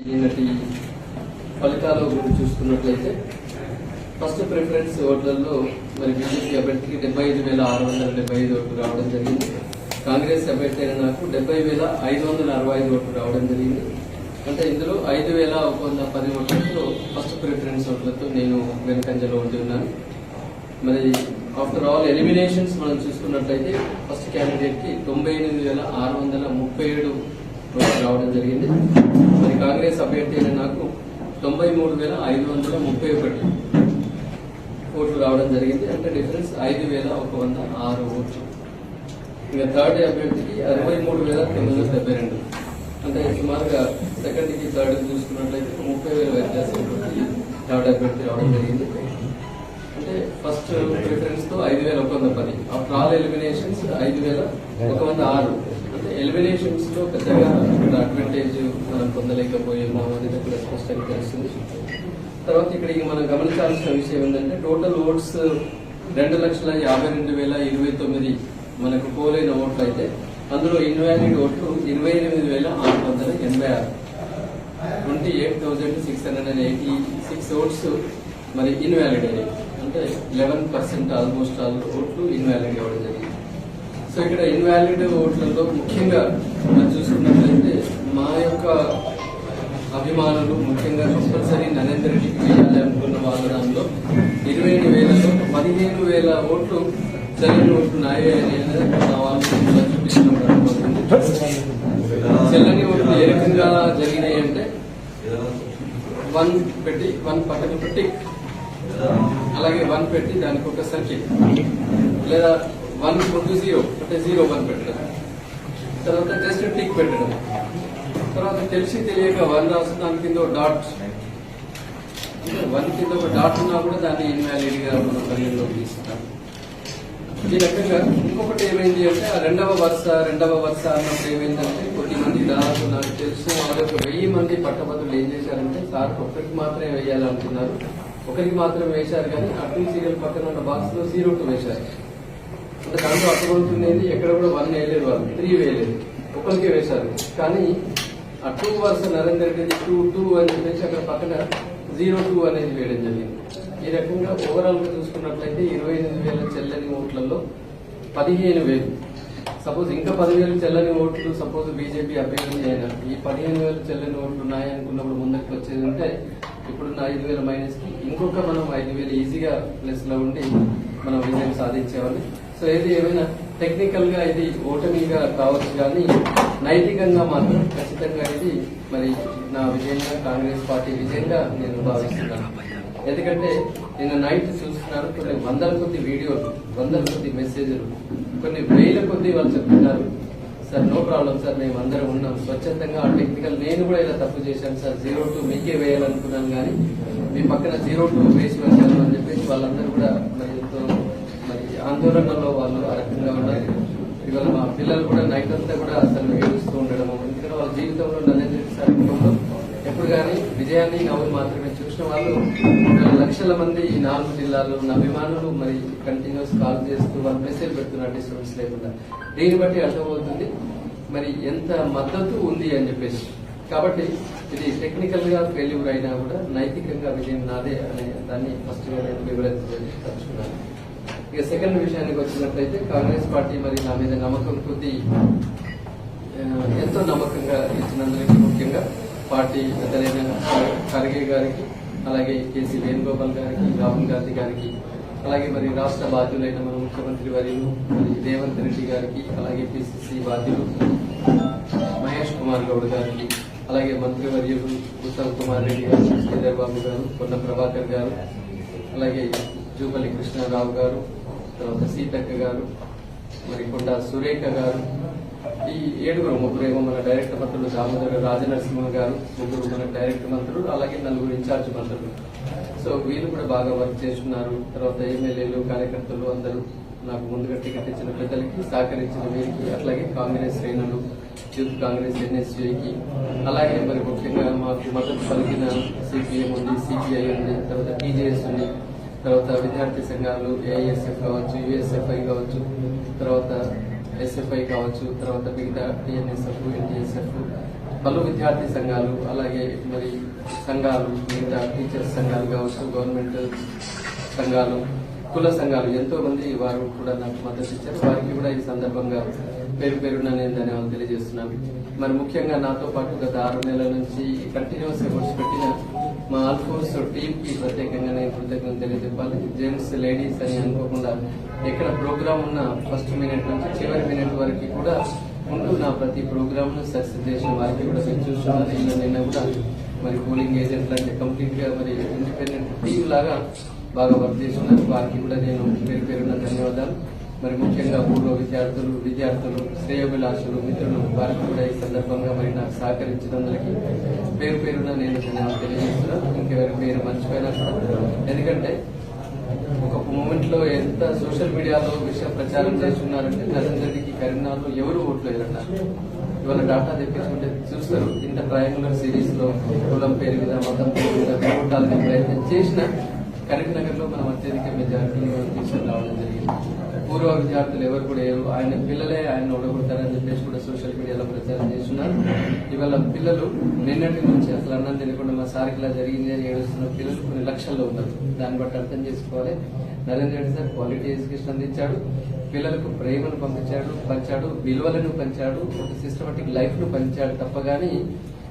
ఈయనటి ఫలితాల గురించి చూసుకున్నట్లయితే ఫస్ట్ ప్రిఫరెన్స్ ఓట్లలో మరి బీజేపీ అభ్యర్థికి 75,675 ఓట్లు రావడం జరిగింది. కాంగ్రెస్ అభ్యర్థి అయిన నాకు 70,565 ఓట్లు రావడం జరిగింది. అంటే ఇందులో 5,110 ఓట్లతో ఫస్ట్ ప్రిఫరెన్స్ ఓట్లతో నేను వెనుకంజలో ఉండి ఉన్నాను. మరి ఆఫ్టర్ ఆల్ ఎలిమినేషన్స్ మనం చూసుకున్నట్లయితే ఫస్ట్ క్యాండిడేట్ కి 98,637 ఓట్లు రావడం జరిగింది. మరి కాంగ్రెస్ అభ్యర్థి అయిన నాకు 93,531 ఓట్లు రావడం జరిగింది. అంటే డిఫరెన్స్ 5,106 ఓట్లు. ఇంకా థర్డ్ అభ్యర్థికి 63,972, అంటే సుమారుగా సెకండ్ కి థర్డ్ చూసుకున్నట్లయితే 30,000 వ్యత్యాసం థర్డ్ అభ్యర్థి రావడం జరిగింది. అంటే ఫస్ట్ ప్రిఫరెన్స్ తో 5,110, ఆఫ్టర్ ఆల్ ఎలిమినేషన్స్ 5,106. అంటే ఎలిమినేషన్స్ లో పెద్దగా అడ్వాంటేజ్ మనం పొందలేకపోయాము అనేది కూడా స్పష్టంగా తెలుస్తుంది. తర్వాత ఇక్కడికి మనం గమనించాల్సిన విషయం ఏంటంటే టోటల్ ఓట్స్ 2,52,029 మనకు పోలైన ఓట్లు అయితే అందులో ఇన్వాలిడ్ ఓట్లు 28,686, 28,686 ఓట్స్ మరి ఇన్వాలిడ్ అయ్యాయి. అంటే 11% ఆల్మోస్ట్ ఆల్ ఓట్లు ఇన్వాలిడ్ అవ్వడం జరిగింది. సో ఇక్కడ ఇన్వాలిడ్ ఓట్లలో ముఖ్యంగా మనం చూసుకున్నట్లయితే మా యొక్క అభిమానులు ముఖ్యంగా కంపల్సరీ నరేంద్ర రెడ్డికి వేయాలి అనుకున్న వాళ్ళ దానిలో 28,000లో 15,000 ఓట్లు చెల్లని ఓట్లు నాయే అనేది మా వాళ్ళు చూపిస్తున్నప్పుడు చెల్లని ఓట్లు ఏ రకంగా జరిగినాయి అంటే 1 పెట్టి 1 పక్కన పెట్టి అలాగే 1 పెట్టి దానికి ఒక సర్కిల్ లేదా 1 × 0 అంటే 0-1 పెట్టడం, తర్వాత జస్ట్ టిక్ పెట్టడం, తర్వాత తెలిసి తెలియక 1 రాసిన దాని కింద డాట్, 1 కింద ఒక డాట్ ఉన్నా కూడా దాన్ని ఇన్వాలిడ్ గా మనం పరిగణలోకి తీసుకుంటాం. ఈ రకంగా ఇంకొకటి ఏమైంది అంటే ఆ రెండవ వరుస అన్నప్పుడు ఏమైందంటే కొద్దిమంది దాదాపు నాకు తెలిసిన వాళ్ళకి 1000 మంది పట్టభద్రులు ఏం చేశారంటే సార్ ఒకరికి మాత్రమే వేయాలనుకున్నారు, ఒకరికి మాత్రమే వేశారు. కానీ అటు సీరియల్ పక్కన ఉన్న బాక్స్ లో 0-2 వేశారు. అంటే దాంట్లో అర్థమవుతుంది ఎక్కడ కూడా 1 వేయలేదు, వాళ్ళు 3 వేయలేదు, ఒకరికే వేశారు. కానీ ఆ 2 వరుస నరేందర్ రెడ్డి 2-2 అని చెప్పేసి అక్కడ పక్కన 0-2 అనేది వేయడం జరిగింది. ఈ రకంగా ఓవరాల్ గా చూసుకున్నట్లయితే 28,000 చెల్లని ఓట్లలో 15,000, సపోజ్ ఇంకా 10,000 చెల్లని ఓట్లు సపోజ్ బీజేపీ అభ్యర్థి అయినా ఈ 15,000 చెల్లని ఓట్లు ఉన్నాయనుకున్నప్పుడు ముందుకు వచ్చేది ఉంటే ఇప్పుడున్న 5,000 మైనస్ కి ఇంకొక మనం 5,000 ఈజీగా ప్లస్ లో ఉండి మనం విజయం సాధించేవాళ్ళు. సో ఏది ఏమైనా టెక్నికల్ గా ఇది ఓటమిగా కావచ్చు, కానీ నైతికంగా మాత్రం ఖచ్చితంగా ఇది మరి నా విజయంగా కాంగ్రెస్ పార్టీ విజయంగా నేను భావిస్తున్నాను. ఎందుకంటే నిన్న నైట్ చూస్తున్నారు కొన్ని వందల కొద్ది వీడియోలు, వందల కొద్ది మెసేజ్లు, కొన్ని వేల కొద్ది వాళ్ళు చెప్తున్నారు సార్ నో ప్రాబ్లం సార్ మేము అందరం ఉన్నాం స్వచ్ఛందంగా టెక్నికల్, నేను కూడా ఇలా తప్పు చేశాను సార్ 0-2 మీకే వేయాలనుకున్నాను కానీ మీ పక్కన 0-2 వేసి వచ్చాను అని చెప్పేసి వాళ్ళందరూ కూడా మరి ఆందోళనలో వాళ్ళు ఆ రకంగా ఉన్నారు. ఇవాళ మా పిల్లలు కూడా నైట్ అంతా కూడా అసలు ఏడుస్తూ ఉండడం, ఎందుకంటే వాళ్ళ జీవితంలో నరేంద్ర రెడ్డి సార్ ఎప్పుడు కానీ విజయాన్ని నవ్వులు మాత్రమే చూసిన వాళ్ళు లక్షల మంది ఈ 4 జిల్లాల్లో ఉన్న అభిమానులు మరి కంటిన్యూస్ కాల్ చేస్తూ వాళ్ళు మెసేజ్ పెడుతున్నారు డిస్టర్బెన్స్ లేకుండా. దీన్ని బట్టి అర్థమవుతుంది మరి ఎంత మద్దతు ఉంది అని చెప్పేసి. కాబట్టి ఇది టెక్నికల్ గా ఫెయిల్యూర్ అయినా కూడా నైతికంగా విజయం నాదే అనే దాన్ని ఫస్ట్ గా నేను వివరించుకున్నాను. ఇక సెకండ్ విషయానికి వచ్చినట్లయితే కాంగ్రెస్ పార్టీ మరి నా మీద నమ్మకం కొద్ది ఎంతో నమ్మకంగా ఇచ్చినందుకు ముఖ్యంగా పార్టీ పెద్దలైన ఖర్గే గారికి, అలాగే కేసీ వేణుగోపాల్ గారికి, రాహుల్ గాంధీ గారికి, అలాగే మరి రాష్ట్ర బాధ్యులైన మన ముఖ్యమంత్రి వర్యులు మరి రేవంత్ రెడ్డి గారికి, అలాగే పిసిసి బాధ్యులు మహేష్ కుమార్ గౌడ్ గారికి, అలాగే మంత్రివర్యులు ఉత్తమ్ కుమార్ రెడ్డి గారు, శ్రీధర్ బాబు గారు, కొన్న ప్రభాకర్ గారు, అలాగే జూపల్లి కృష్ణారావు గారు, తర్వాత సీతక్క గారు, మరి కొండ సురేఖ గారు, ఈ 7 మన డైరెక్టర్ మంత్రులు దామోదర రాజనరసింహ గారు, 3 మన డైరెక్టర్ మంత్రులు, అలాగే 4 ఇన్ఛార్జ్ మంత్రులు. సో వీళ్ళు కూడా బాగా వర్క్ చేస్తున్నారు. తర్వాత ఎమ్మెల్యేలు, కార్యకర్తలు అందరూ నాకు ముందుగా టికెట్ ఇచ్చిన పెద్దలకి సహకరించిన వీరికి, అట్లాగే కాంగ్రెస్ శ్రేణులు, యూత్ కాంగ్రెస్ ఎన్ఎస్యూకి, అలాగే మరి ముఖ్యంగా మాకు మద్దతు పలికిన సిపిఎం ఉంది, సిపిఐ ఉంది, తర్వాత టీజేఎస్ ఉంది, తర్వాత విద్యార్థి సంఘాలు ఏఐఎస్ఎఫ్ కావచ్చు, యుఎస్ఎఫ్ఐ కావచ్చు, తర్వాత ఎస్ఎఫ్ఐ కావచ్చు, తర్వాత మిగతా టీఎన్ఎస్ఎఫ్, ఎన్టీఎస్ఎఫ్, పలు విద్యార్థి సంఘాలు, అలాగే మరి సంఘాలు, మిగతా టీచర్స్ సంఘాలు కావచ్చు, గవర్నమెంట్ సంఘాలు, కుల సంఘాలు ఎంతో మంది వారు కూడా నాకు మద్దతు ఇచ్చారు. వారికి కూడా ఈ సందర్భంగా పేరు పేరున నేను ధన్యవాదాలు తెలియజేస్తున్నాను. మరి ముఖ్యంగా నాతో పాటు గత 6 నెలల నుంచి కంటిన్యూస్ ఎఫర్ట్స్ పెట్టిన మా ఆల్ఫోర్స్ టీమ్ కి ప్రత్యేకంగా నేను కృతజ్ఞతలు తెలియజెప్పాలి. జెంట్స్, లేడీస్ అని అనుకోకుండా ఎక్కడ ప్రోగ్రామ్ ఉన్న ఫస్ట్ మినిట్ నుంచి చివరి మినిట్ వరకు కూడా ఉంటూ నా ప్రతి ప్రోగ్రామ్ ను సక్సెస్ చేసిన వారికి కూడా నేను చూస్తున్నాను. నిన్న కూడా మరి పోలింగ్ ఏజెంట్లు అంటే కంప్లీట్ గా మరి ఇండిపెండెంట్ టీమ్ లాగా బాగా వర్క్ చేస్తున్నారు. వారికి కూడా నేను పేరు పేరున ధన్యవాదాలు. మరి ముఖ్యంగా పూర్వ విద్యార్థులు, శ్రేయోభిలాషులు, మిత్రులు వారికి కూడా ఈ సందర్భంగా మరి నాకు సహకరించినందుకు పేరు పేరున నేను ధన్యవాదాలు తెలియజేస్తున్నాను. ఇంకెవరి పేరు మర్చిపోయినా కూడా, ఎందుకంటే ఒక మూమెంట్ లో ఎంత సోషల్ మీడియాలో విషయ ప్రచారం చేస్తున్నారంటే నరేంద్ర రెడ్డికి కరీంనగర్లో ఎవరు ఓట్లు వేయరన్నారు. ఇవాళ డాటా తెప్పించుకుంటే చూస్తారు. ఇంత ట్రయాంగులర్ సిరీస్ లో కులం పేరు మీద, మతం పేరు మీద ఓటాలని ప్రయత్నం చేసిన కరీంనగర్ లో మనం అత్యధిక మెజారిటీ తీసుకుని రావడం జరిగింది. పూర్వ విద్యార్థులు ఎవరు కూడా ఆయన పిల్లలే ఆయన ఓడగొడతారని చెప్పేసి కూడా సోషల్ మీడియాలో ప్రచారం చేస్తున్నారు. ఇవాళ పిల్లలు నిన్నటి నుంచి అసలు అన్నం తెలియకుండా మా సార్కి ఇలా జరిగింది అని ఏడుస్తున్న పిల్లలు కొన్ని లక్షల్లో ఉన్నారు. దాన్ని బట్టి అర్థం చేసుకోవాలి. Narendra Reddy sir quality education అందించాడు, పిల్లలకు ప్రేమను పంచాడు, విలువలను పంచాడు, ఒక సిస్టమాటిక్ లైఫ్ ను పంచాడు తప్ప గానీ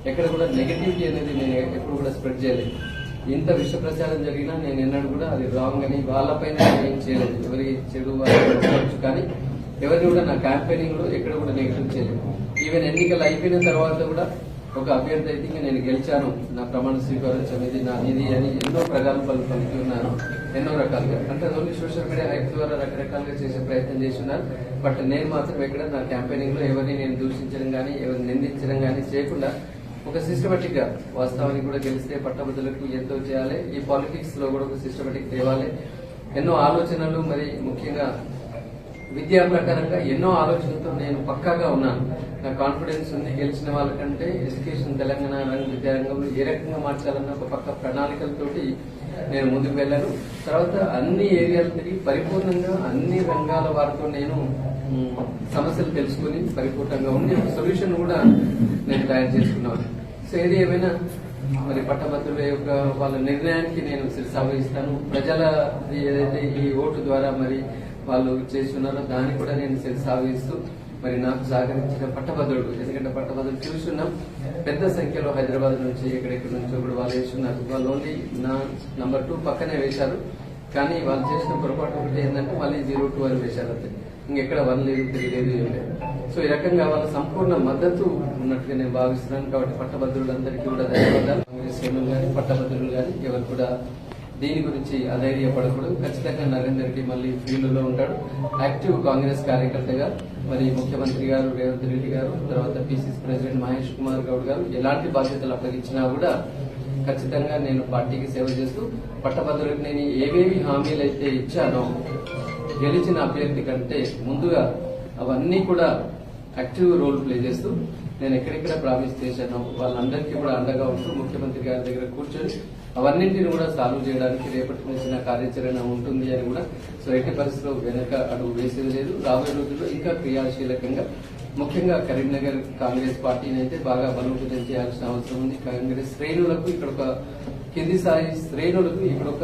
ఎక్కడ కూడా నెగటివిటీ అనేది నేను ఎప్పుడు కూడా స్ప్రెడ్ చేయలేదు. ఇంత విష ప్రచారం జరిగినా నేను ఎన్నడూ కూడా అది రాంగ్ అని వాళ్ళపైన ఏం చేయలేదు. ఎవరి చెడు వాళ్ళు కానీ ఎవరిని కూడా నా క్యాంపెయినింగ్ లో ఎక్కడ కూడా నెగిటివ్ చేయలేదు. ఈవెన్ ఎన్నికలు అయిపోయిన తర్వాత కూడా ఒక అభ్యర్థి అయితే నేను గెలిచాను, నా ప్రమాణ స్వీకారం ఇది నా నిధి అని ఎన్నో ప్రగల్భాలు పలికి ఉన్నారు. ఎన్నో రకాలుగా అంటే ఓన్లీ సోషల్ మీడియా హైప్ ద్వారా రకరకాలుగా చేసే ప్రయత్నం చేస్తున్నారు. బట్ నేను మాత్రం ఎక్కడ నా క్యాంపెయినింగ్ లో ఎవరిని నేను దూషించడం కానీ, ఎవరిని నిందించడం కానీ చేయకుండా ఒక సిస్టమేటిక్ గా వాస్తవానికి కూడా గెలిస్తే పట్టభద్రులకు ఎంతో చేయాలి. ఈ పాలిటిక్స్ లో కూడా ఒక సిస్టమేటిక్ తేవాలి. ఎన్నో ఆలోచనలు, మరి ముఖ్యంగా విద్యా ప్రకారంగా ఎన్నో ఆలోచనలతో నేను పక్కాగా ఉన్నాను. నాకు కాన్ఫిడెన్స్ ఉంది. గెలిచిన వాళ్ళకంటే ఎడ్యుకేషన్ తెలంగాణ విద్యారంగంలో ఏ రకంగా మార్చాలన్న ఒక పక్క ప్రణాళికలతోటి నేను ముందుకు వెళ్ళాను. తర్వాత అన్ని ఏరియాలు తిరిగి పరిపూర్ణంగా అన్ని రంగాల వారితో నేను సమస్యలు తెలుసుకుని పరిపూర్ణంగా ఉండి సొల్యూషన్ కూడా నేను తయారు చేసుకున్నాను. సో ఏది ఏమైనా మరి పట్టభద్రుల యొక్క వాళ్ళ నిర్ణయానికి నేను శిరసావహిస్తాను. ప్రజల ఏదైతే ఈ ఓటు ద్వారా మరి వాళ్ళు చేస్తున్నారో దాన్ని కూడా నేను శిరసావహిస్తూ మరి నాకు సహకరించిన పట్టభద్రుడు, ఎందుకంటే పట్టభద్రులు చూస్తున్నాం పెద్ద సంఖ్యలో హైదరాబాద్ నుంచి ఎక్కడెక్కడి నుంచో కూడా వాళ్ళు వేస్తున్నారు. వాళ్ళు ఓన్లీ నా నంబర్ 2 పక్కనే వేశారు. కానీ వాళ్ళు చేసిన పొరపాటు ఒకటి ఏంటంటే మళ్ళీ 02 అని వేశారు. అంతే, ఇంకెక్కడ 1 లేదు, 3 లేదు, ఏం లేదు. సో ఈ రకంగా వాళ్ళ సంపూర్ణ మద్దతు ఉన్నట్టుగా నేను భావిస్తున్నాను. కాబట్టి పట్టభద్రులందరికీ కూడా ధన్యవాదాలు. కాంగ్రెస్ శ్రేణులు కానీ, పట్టభద్రులు కానీ ఎవరు కూడా దీని గురించి అధైర్యపడకూడదు. ఖచ్చితంగా నరేందర్ రెడ్డి మళ్ళీ ఫీల్డ్ లో ఉంటాడు. యాక్టివ్ కాంగ్రెస్ కార్యకర్తగా మరి ముఖ్యమంత్రి గారు రేవంత్ రెడ్డి గారు, తర్వాత పిసిసి ప్రెసిడెంట్ మహేష్ కుమార్ గౌడ్ గారు ఎలాంటి బాధ్యతలు అప్పగించినా కూడా ఖచ్చితంగా నేను పార్టీకి సేవ చేస్తూ పట్టభద్రులకు నేను ఏవేవి హామీలు అయితే ఇచ్చానో గెలిచిన అభ్యర్థి కంటే ముందుగా అవన్నీ కూడా యాక్టివ్ రోల్ ప్లే చేస్తూ నేను ఎక్కడెక్కడ ప్రామిస్ చేశానో వాళ్ళందరికీ కూడా అండగా ఉంటూ ముఖ్యమంత్రి గారి దగ్గర కూర్చొని అవన్నింటిని కూడా సాల్వ్ చేయడానికి రేపటి నుంచి నా కార్యాచరణ ఉంటుంది అని కూడా సో ఎట్టి పరిస్థితిలో వెనక అడుగు వేసేది లేదు. రాబోయే రోజుల్లో ఇంకా క్రియాశీలకంగా ముఖ్యంగా కరీంనగర్ కాంగ్రెస్ పార్టీని అయితే బాగా బలోపేతం చేయాల్సిన అవసరం ఉంది. కాంగ్రెస్ శ్రేణులకు ఇక్కడ ఒక కింది స్థాయి శ్రేణులకు ఇక్కడ ఒక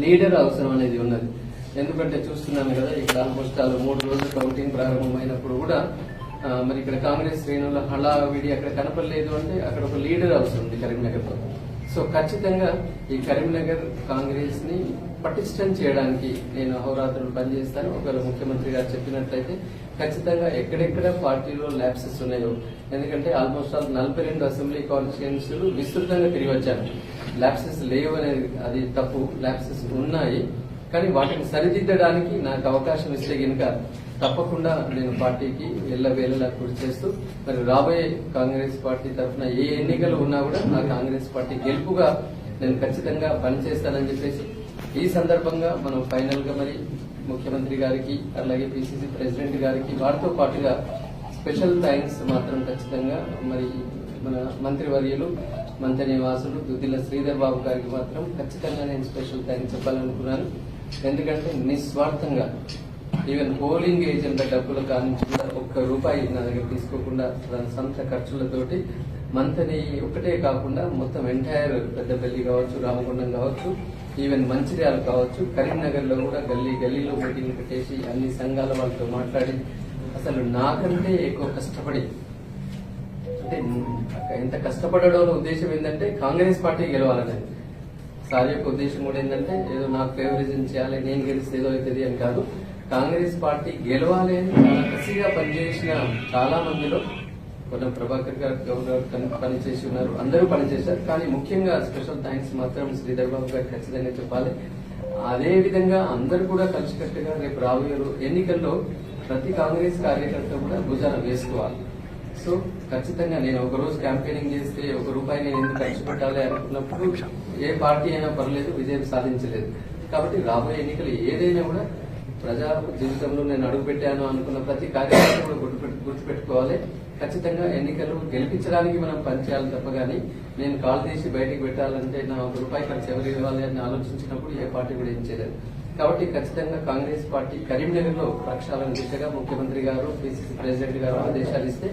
లీడర్ అవసరం అనేది ఉన్నది. ఎందుకంటే చూస్తున్నాను కదా ఇక్కడ ఆల్మోస్ట్ 3 రోజులు కౌంటింగ్ ప్రారంభమైనప్పుడు కూడా మరి ఇక్కడ కాంగ్రెస్ శ్రేణుల హడావిడి అక్కడ కనపడలేదు. అంటే అక్కడ ఒక లీడర్ అవసరం ఉంది కరీంనగర్ లో. సో ఖచ్చితంగా ఈ కరీంనగర్ కాంగ్రెస్ ని పటిష్టం చేయడానికి నేను అహోరాత్రులు పనిచేస్తాను. ఒకవేళ ముఖ్యమంత్రి గారు చెప్పినట్లయితే ఖచ్చితంగా ఎక్కడెక్కడ పార్టీలో ల్యాప్సెస్ ఉన్నాయో, ఎందుకంటే ఆల్మోస్ట్ 42 అసెంబ్లీ కాన్స్టిట్యుయెన్సీలు విస్తృతంగా తిరిగి వచ్చాను. ల్యాప్సెస్ లేవు అనేది అది తప్పు, ల్యాప్సెస్ ఉన్నాయి. కానీ వాటిని సరిదిద్దడానికి నాకు అవకాశం ఇస్తే గనుక తప్పకుండా నేను పార్టీకి ఎల్లవేళలా కృషి చేస్తూ మరి రాబోయే కాంగ్రెస్ పార్టీ తరఫున ఏ ఎన్నికలు ఉన్నా కూడా ఆ కాంగ్రెస్ పార్టీ గెలుపుగా నేను ఖచ్చితంగా పనిచేస్తానని చెప్పేసి ఈ సందర్భంగా మనం ఫైనల్ గా మరి ముఖ్యమంత్రి గారికి అలాగే పిసిసి ప్రెసిడెంట్ గారికి వారితో పాటుగా స్పెషల్ థ్యాంక్స్ మాత్రం ఖచ్చితంగా మరి మన మంత్రివర్యులు మంత్రి నివాసులు దుద్దిల శ్రీధర్ బాబు గారికి మాత్రం ఖచ్చితంగా నేను స్పెషల్ థ్యాంక్స్ చెప్పాలనుకున్నాను. ఎందుకంటే నిస్వార్థంగా ఈవెన్ పోలింగ్ ఏజెంట్ల డబ్బుల కానించి కూడా ఒక్క రూపాయి నా దగ్గర తీసుకోకుండా తన సొంత ఖర్చులతోటి మంత్ని ఒకటే కాకుండా మొత్తం ఎంటైర్ పెద్దపల్లి కావచ్చు, రామగుండం కావచ్చు, ఈవెన్ మంచిర్యాల కావచ్చు, కరీంనగర్ లో కూడా గల్లీ గల్లీలో మీటింగ్ పెట్టేసి అన్ని సంఘాల వాళ్ళతో మాట్లాడి అసలు నాకంటే ఎక్కువ కష్టపడి, అంటే ఎంత కష్టపడడం ఉద్దేశం ఏంటంటే కాంగ్రెస్ పార్టీ గెలవాలనేది. సార్ యొక్క ఉద్దేశం కూడా ఏంటంటే ఏదో నాకు ఫేవరిజం చేయాలి, నేను గెలిస్తే ఏదో అవుతుంది అని కాదు, కాంగ్రెస్ పార్టీ గెలవాలి అని చాలా కసిగా పనిచేసిన చాలా మందిలో కొన్న ప్రభాకర్ గారు పనిచేసి ఉన్నారు, అందరూ పనిచేశారు. కానీ ముఖ్యంగా స్పెషల్ థ్యాంక్స్ మాత్రం శ్రీధర్ బాబు గారు ఖచ్చితంగా చెప్పాలి. అదే విధంగా అందరూ కూడా కలిసికట్టుగా రేపు రాబోయే ఎన్నికల్లో ప్రతి కాంగ్రెస్ కార్యకర్త కూడా భుజాన వేసుకోవాలి. సో ఖచ్చితంగా నేను ఒక రోజు క్యాంపెయినింగ్ చేస్తే ఒక రూపాయి నేను ఎందుకు ఖర్చు పెట్టాలి అనుకున్నప్పుడు ఏ పార్టీ అయినా పర్లేదు, విజయం సాధించలేదు. కాబట్టి రాబోయే ఎన్నికలు ఏదైనా కూడా ప్రజా జీవితంలో నేను అడుగు పెట్టాను అనుకున్న ప్రతి కార్యకర్త కూడా గుర్తుపెట్టుకోవాలి. ఖచ్చితంగా ఎన్నికలు గెలిపించడానికి మనం పనిచేయాలి తప్ప కానీ నేను కాల్ తీసి బయటకు పెట్టాలంటే నా ఒక రూపాయి ఖర్చు ఎవరు ఇవ్వాలి అని ఆలోచించినప్పుడు ఏ పార్టీ కూడా ఏం చేయలేదు. కాబట్టి ఖచ్చితంగా కాంగ్రెస్ పార్టీ కరీంనగర్ లో ప్రక్షాళన దిశగా ముఖ్యమంత్రి గారు, పిసిసి ప్రెసిడెంట్ గారు ఆదేశాలు ఇస్తే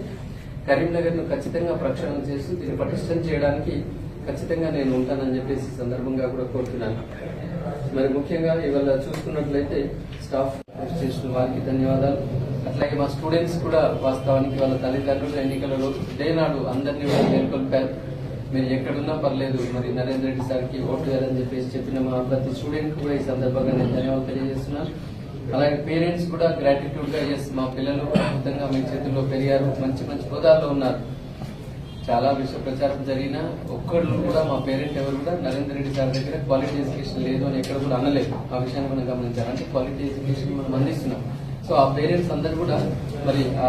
కరీంనగర్ ను ఖచ్చితంగా ప్రక్షాళన చేస్తూ దీన్ని పటిష్టం చేయడానికి ఖచ్చితంగా నేను ఉంటానని చెప్పేసి సందర్భంగా కూడా కోరుతున్నాను. మరి ముఖ్యంగా ఇవాళ చూసుకున్నట్లయితే స్టాఫ్ చేసిన వారికి ధన్యవాదాలు. అట్లాగే మా స్టూడెంట్స్ కూడా వాస్తవానికి వాళ్ళ తల్లిదండ్రుల ఎన్నికలలో డే నాడు అందరినీ నెలకొల్పారు. మీరు ఎక్కడున్నా పర్లేదు మరి నరేంద్ర రెడ్డి సార్కి ఓటు వేయాలని చెప్పేసి చెప్పిన మా ప్రతి స్టూడెంట్ కూడా ఈ సందర్భంగా నేను ధన్యవాదాలు తెలియజేస్తున్నాను. అలాగే పేరెంట్స్ కూడా గ్రాటిట్యూడ్ గా ఎస్ మా పిల్లలు అద్భుతంగా మీ చేతుల్లో పెరిగారు, మంచి మంచి హోదాల్లో ఉన్నారు. చాలా విషయ ప్రచారం జరిగినా ఒక్కళ్ళు కూడా మా పేరెంట్ ఎవరు కూడా నరేంద్ర రెడ్డి సార్ దగ్గర క్వాలిటీ ఎడ్యుకేషన్ లేదు అని ఎక్కడ కూడా అనలేదు. ఆ విషయాన్ని మనం గమనించాలి. అంటే క్వాలిటీ ఎడ్యుకేషన్ మనం అందిస్తున్నాం. సో ఆ పేరెంట్స్ అందరు కూడా మరి ఆ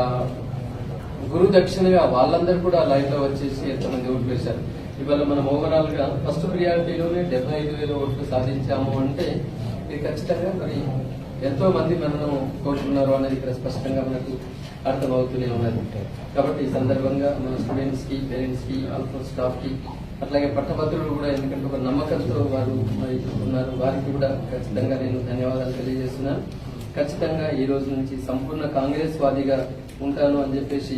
గురు దక్షిణగా వాళ్ళందరూ కూడా లైవ్ లో వచ్చేసి ఎంతమంది ఓట్లు వేశారు. ఇవాళ మనం ఓవరాల్ గా ఫస్ట్ ప్రియారిటీలోనే 75,000 ఓట్లు సాధించాము అంటే ఇది ఖచ్చితంగా మరి ఎంతో మంది మనను కోరుకున్నారు అనేది ఇక్కడ స్పష్టంగా మనకు అర్థమవుతూనే ఉన్నది. కాబట్టి ఈ సందర్భంగా మన స్టూడెంట్స్ కి, పేరెంట్స్ కి, ఆల్ఫో స్టాఫ్ కి, అట్లాగే పట్టభద్రులు కూడా ఎందుకంటే ఒక నమ్మకంతో వారు మరి ఉన్నారు, వారికి కూడా ఖచ్చితంగా నేను ధన్యవాదాలు తెలియజేస్తున్నాను. ఖచ్చితంగా ఈ రోజు నుంచి సంపూర్ణ కాంగ్రెస్ వాదిగా ఉంటాను అని చెప్పేసి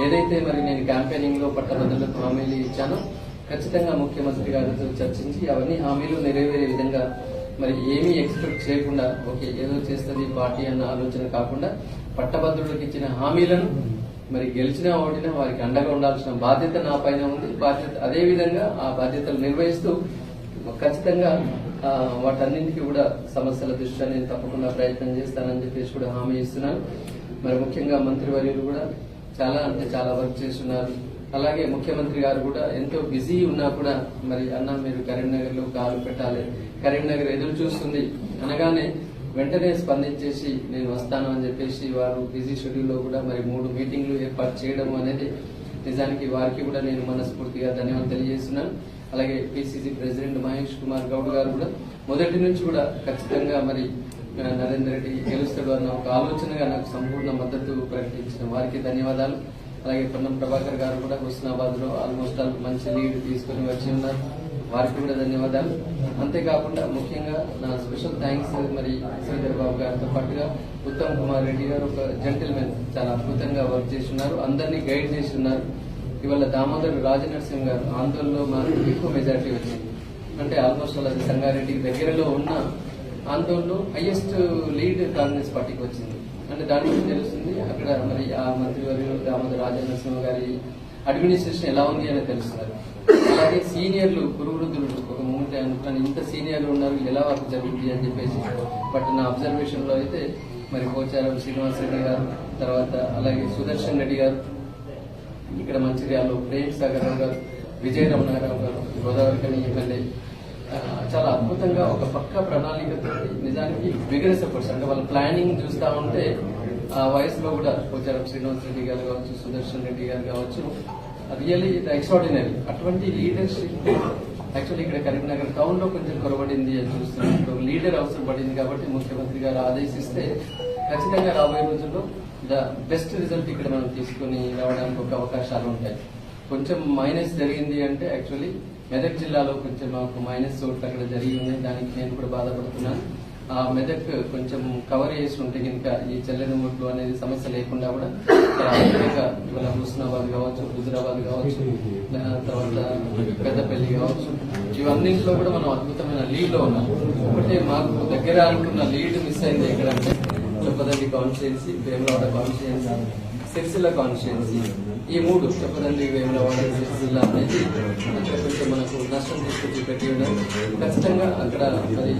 ఏదైతే మరి నేను క్యాంపెయినింగ్ లో పట్టభద్రులకు హామీలు ఇచ్చానో ఖచ్చితంగా ముఖ్యమంత్రి గారితో చర్చించి అవన్నీ హామీలు నెరవేరే విధంగా మరి ఏమీ ఎక్స్పెక్ట్ చేయకుండా ఓకే ఏదో చేస్తుంది పార్టీ అన్న ఆలోచన కాకుండా పట్టభద్రులకు ఇచ్చిన హామీలను మరి గెలిచినా ఓడినా వారికి అండగా ఉండాల్సిన బాధ్యత నా పైన ఉంది. బాధ్యత అదే విధంగా ఆ బాధ్యతలు నిర్వహిస్తూ ఖచ్చితంగా వాటన్నింటికి కూడా సమస్యల దృష్ట్యా నేను తప్పకుండా ప్రయత్నం చేస్తానని చెప్పేసి కూడా హామీ ఇస్తున్నాను. మరి ముఖ్యంగా మంత్రివర్యులు కూడా చాలా అంటే చాలా వర్క్ చేస్తున్నారు. అలాగే ముఖ్యమంత్రి గారు కూడా ఎంతో బిజీ ఉన్నా కూడా మరి అన్న మీరు కరీంనగర్ లో కాలు పెట్టాలి, కరీంనగర్ ఎదురు చూస్తుంది అనగానే వెంటనే స్పందించేసి నేను వస్తాను అని చెప్పేసి వారు బిజీ షెడ్యూల్ లో కూడా మరి 3 మీటింగ్లు ఏర్పాటు చేయడం అనేది నిజానికి వారికి కూడా నేను మనస్ఫూర్తిగా ధన్యవాదాలు తెలియజేస్తున్నాను. అలాగే పిసిసి ప్రెసిడెంట్ మహేష్ కుమార్ గౌడ్ గారు కూడా మొదటి నుంచి కూడా ఖచ్చితంగా మరి నరేంద్ర రెడ్డి గెలుస్తాడు అన్న ఒక ఆలోచనగా నాకు సంపూర్ణ మద్దతు ప్రకటించిన వారికి ధన్యవాదాలు. అలాగే పొన్నం ప్రభాకర్ గారు కూడా హుస్నాబాద్ లో ఆల్మోస్ట్ మంచి లీడ్ తీసుకుని వచ్చి ఉన్నారు, వారికి కూడా ధన్యవాదాలు. అంతేకాకుండా ముఖ్యంగా నా స్పెషల్ థ్యాంక్స్ మరి శ్రీధర్ బాబు గారితో పాటుగా ఉత్తమ్ కుమార్ రెడ్డి గారు ఒక జెంటిల్మెన్, చాలా అద్భుతంగా వర్క్ చేస్తున్నారు, అందరినీ గైడ్ చేస్తున్నారు. ఇవాళ దామోదర్ రాజనరసింహ గారు ఆందోళనలో మనకు ఎక్కువ మెజార్టీ వచ్చింది. అంటే ఆల్మోస్ట్ అలాగే సంగారెడ్డికి దగ్గరలో ఉన్న ఆందోళనలో హైయెస్ట్ లీడ్ కాంగ్రెస్ పార్టీకి వచ్చింది. అంటే దాని నుంచి తెలుస్తుంది అక్కడ మరి ఆ మంత్రివర్యులు దామోదర్ రాజనరసింహ గారి అడ్మినిస్ట్రేషన్ ఎలా ఉంది అని తెలుస్తున్నారు. అలాగే సీనియర్లు గురువృద్ధులు ఒక మూమెంట్ అనుకున్నాను ఇంత సీనియర్లు ఉన్నారు ఎలా వర్క్ జరుగుతుంది అని చెప్పేసి. బట్ నా అబ్జర్వేషన్ లో అయితే మరి పోచారం శ్రీనివాస్ రెడ్డి గారు, తర్వాత అలాగే సుదర్శన్ రెడ్డి గారు, ఇక్కడ మంచిర్యాలలో ప్రేమ్ సాగర్ రావు గారు, విజయ రమణారావు గారు, గోదావరికని ఎమ్మెల్యే చాలా అద్భుతంగా ఒక పక్క ప్రణాళికతో నిజానికి విగరస్ ఎఫర్ట్స్ అంటే వాళ్ళ ప్లానింగ్ చూస్తా ఉంటే ఆ వయసులో కూడా పోచారం శ్రీనివాస్ రెడ్డి గారు కావచ్చు, సుదర్శన్ రెడ్డి గారు కావచ్చు, రియల్లీ ఎక్స్ట్రాడినరీ. అటువంటి లీడర్షిప్ యాక్చువల్లీ ఇక్కడ కరీంనగర్ టౌన్ లో కొంచెం కొరబడింది అని చూస్తున్నాం. ఇప్పుడు లీడర్ అవసరం పడింది కాబట్టి ముఖ్యమంత్రి గారు ఆదేశిస్తే ఖచ్చితంగా రాబోయే రోజుల్లో ద బెస్ట్ రిజల్ట్ ఇక్కడ మనం తీసుకుని రావడానికి ఒక అవకాశాలు ఉంటాయి. కొంచెం మైనస్ జరిగింది అంటే యాక్చువల్లీ మెదక్ జిల్లాలో కొంచెం మాకు మైనస్ ఓట్లు అక్కడ జరిగి ఉన్నాయి, దానికి నేను కూడా బాధపడుతున్నాను. ఆ మెదక్ కొంచెం కవర్ చేసి ఉంటే కనుక ఈ చెల్లని ఓట్లు అనేది సమస్య లేకుండా కూడా అదేవిధంగా ఇవాళ హుస్నాబాద్ కావచ్చు, హుజురాబాద్ కావచ్చు, తర్వాత పెద్దపల్లి కావచ్చు, ఇవన్నింటిలో కూడా మనం అద్భుతమైన లీడ్ లో ఉన్నాం. ఒకటే మాకు దగ్గర అనుకున్న లీడ్ మిస్ అయింది ఎక్కడంటే Choppadandi constituency, Vemulawada constituency, Sircilla constituency. ఈ మూడు చొప్పదండి, వేములవాడ, సిరిసిల్ల అనేది అక్కడ కొంచెం మనకు నష్టం తీసుకొచ్చి పెట్టి ఉన్నారు. ఖచ్చితంగా అక్కడ మరి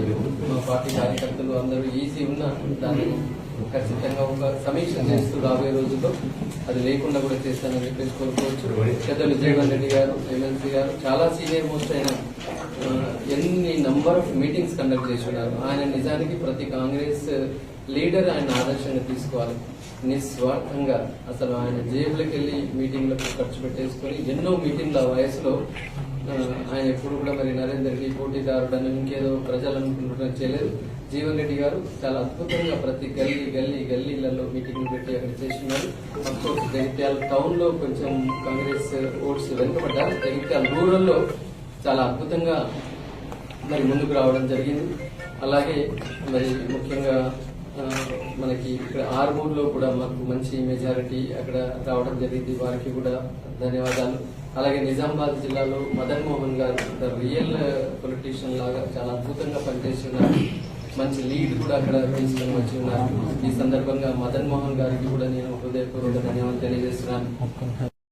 మా పార్టీ కార్యకర్తలు అందరూ ఈజీ ఉన్నా దాన్ని ఖచ్చితంగా ఒక సమీక్ష చేస్తూ రాబోయే రోజుల్లో అది లేకుండా కూడా చేస్తానని చెప్పేసి కోరుకోవచ్చు. పెద్దలు జగన్ రెడ్డి గారు, ఎమ్మెల్సీ గారు చాలా సీనియర్ మోస్ట్ అయిన ఎన్ని నంబర్ ఆఫ్ మీటింగ్స్ కండక్ట్ చేసి ఉన్నారు. ఆయన నిజానికి ప్రతి కాంగ్రెస్ లీడర్ ఆయన ఆదర్శంగా తీసుకోవాలి. నిస్వార్థంగా అసలు ఆయన జేబులకు వెళ్లి మీటింగ్లకు ఖర్చు పెట్టేసుకొని ఎన్నో మీటింగ్ల వయసులో ఆయన ఎప్పుడు కూడా మరి నరేందర్కి పోటీదారుడని ఇంకేదో ప్రజలు అనుకుంటున్నారు చేయలేదు. జీవన్ రెడ్డి గారు చాలా అద్భుతంగా ప్రతి గల్లీలలో మీటింగ్లు పెట్టి అక్కడ చేస్తున్నారు. అఫ్కోర్స్ జగిత్యాల టౌన్ లో కొంచెం కాంగ్రెస్ ఓట్స్ వెనుకబడ్డారు. జగిత్యాల రూరల్ లో చాలా అద్భుతంగా మరి ముందుకు రావడం జరిగింది. అలాగే మరి ముఖ్యంగా మనకి ఇక్కడ ఆర్మూర్లో కూడా మాకు మంచి మెజారిటీ అక్కడ రావడం జరిగింది. వారికి కూడా ధన్యవాదాలు. అలాగే నిజామాబాద్ జిల్లాలో మదన్ మోహన్ గారు రియల్ పొలిటీషియన్ లాగా చాలా అద్భుతంగా పనిచేసి ఉన్నారు. మంచి లీడ్ కూడా అక్కడ తీసుకుని వచ్చి ఉన్నారు. ఈ సందర్భంగా మదన్ మోహన్ గారికి కూడా నేను హృదయపూర్వక ధన్యవాదాలు తెలియజేస్తున్నాను.